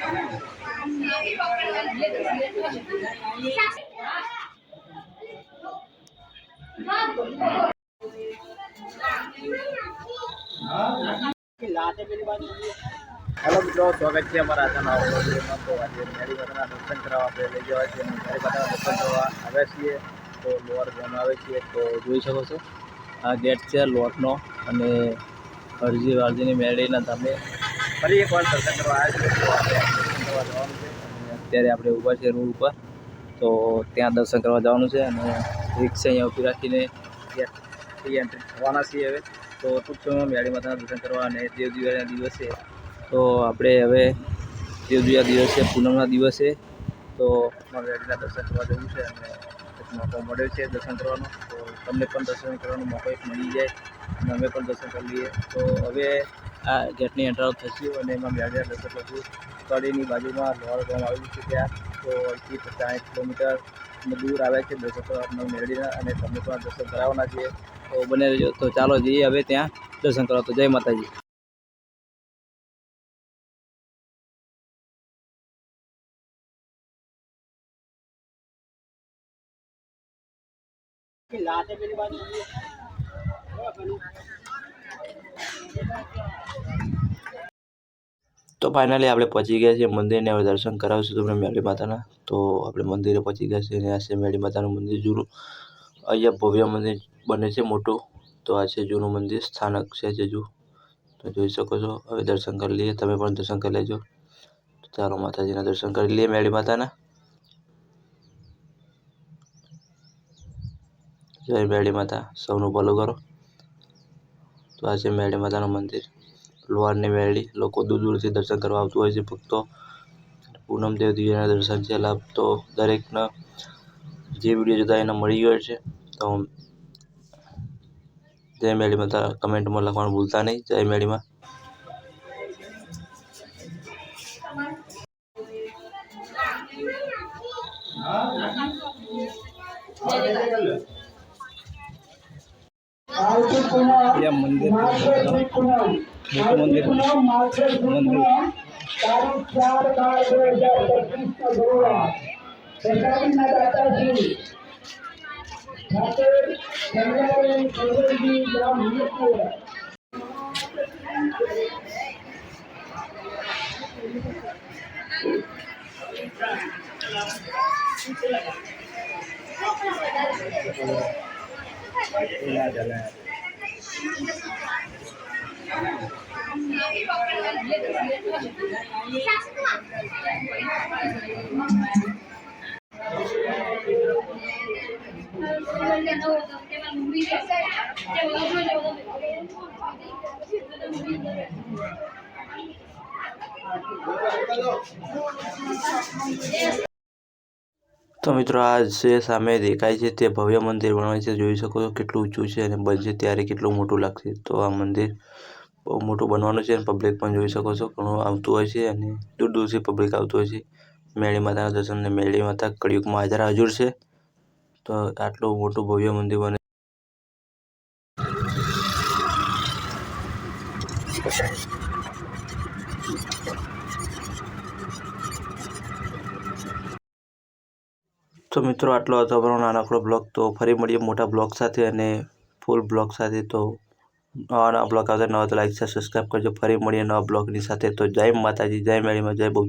Hello मित्रों, स्वागत है हमारा આજના નવા વિડીયોમાં। તો આજે મેરી માતાના દર્શન કરવા આપણે લઈ જવા છીએ। મેરી માતાના દર્શન કરવા આવ્યા છીએ તો લોર ગામ આવે છે। તો જોઈ શકો છો આ ગેટ છે લોટનો અને અરજીની મેળીના ધામે ફરી એકવાર દર્શન કરવા આવ્યા છીએ। તો આપણે દર્શન કરવા જવાનું છે અને અત્યારે આપણે ઊભા છીએ રોડ ઉપર। તો ત્યાં દર્શન કરવા જવાનું છે અને રિક્ષા અહીંયા ઊભી રાખીને ત્યાં એન્ટ્રી થવાના છીએ હવે। તો ટૂંક સમયમાં મેળી માતાના દર્શન કરવા અને દેવ દિવાળીના દિવસે તો આપણે હવે દેવ દિવાળીના દિવસે પૂનમના દિવસે તો મેળીના દર્શન કરવા જવું છે અને એક મોકો મળ્યો છે દર્શન કરવાનો। તો તમને પણ દર્શન કરવાનો મોકો એક મળી જાય અને અમે પણ દર્શન કરી લઈએ। તો હવે આ ગેટની એન્ટ્રાન્સ થશું અને એમાં મેળીના દર્શન કરશું। કડીની બાજુમાં લોર ગામ આવેલું છે ત્યાં તો 60 કિલોમીટર દૂર આવે છે દર્શન કરવા મેળીના અને તમને પણ દર્શન કરાવવાના છે। તો બને રહેજો। તો ચાલો જઈએ હવે ત્યાં દર્શન કરવા। તો જય માતાજી। તો ફાઇનલી આપણે પહોંચી ગયા છીએ મંદિરને। હવે દર્શન કરાવશું તમને મેળી માતાના। તો આપણે મંદિરે પહોંચી ગયા છીએ અને આ છે મેળી માતાનું મંદિર જૂનું। અહીંયા ભવ્ય મંદિર બને છે મોટું। તો આ છે જૂનું મંદિર, સ્થાનક છે જેજુ। તો જોઈ શકો છો। હવે દર્શન કરી લઈએ, તમે પણ દર્શન કરી લેજો। ચાલો માતાજીના દર્શન કરી લઈએ મેળી માતાના। જય મેળી માતા, સૌનું ભલું કરો। તો આ છે મેળી માતાનું મંદિર, લોહારની મેળી। લોકો દૂર દૂરથી દર્શન કરવા આવતું હોય છે ભક્તો। પૂનમ દેવ દિવ્યાના દર્શન છે લાભ તો દરેકના જે વિડીયો જોતા એના મળી ગયો છે। તો જય મેળી માતા કમેન્ટમાં લખવાનું ભૂલતા નહીં। જય મેળીમાં। મંદિર તો મિત્રો આ જે સામે દેખાય છે તે ભવ્ય મંદિર બનાવે છે। જોઈ શકો છો કેટલું ઊંચું છે અને બનશે ત્યારે કેટલું મોટું લાગશે। તો આ મંદિર બહુ મોટું બનવાનું છે અને પબ્લિક પણ જોઈ શકો છો ઘણું આવતું હોય છે અને દૂર દૂરથી પબ્લિક આવતું હોય છે મેળી માતાના દર્શન। ને મેળી માતા કળિયુગમાં હાજર છે। તો આટલું મોટું ભવ્ય મંદિર બને। તો મિત્રો આટલો હતો આપણો નાનકડો બ્લોગ। તો ફરી મળીએ મોટા બ્લોગ સાથે અને ફૂલ બ્લોગ સાથે। તો નવા બ્લોગ આવતા નવા તો લાઈક સબસ્ક્રાઈબ કરજો। ફરી મળીએ નવા બ્લોગની સાથે। તો જય માતાજી, જય મેળીમાં, જય બહુ।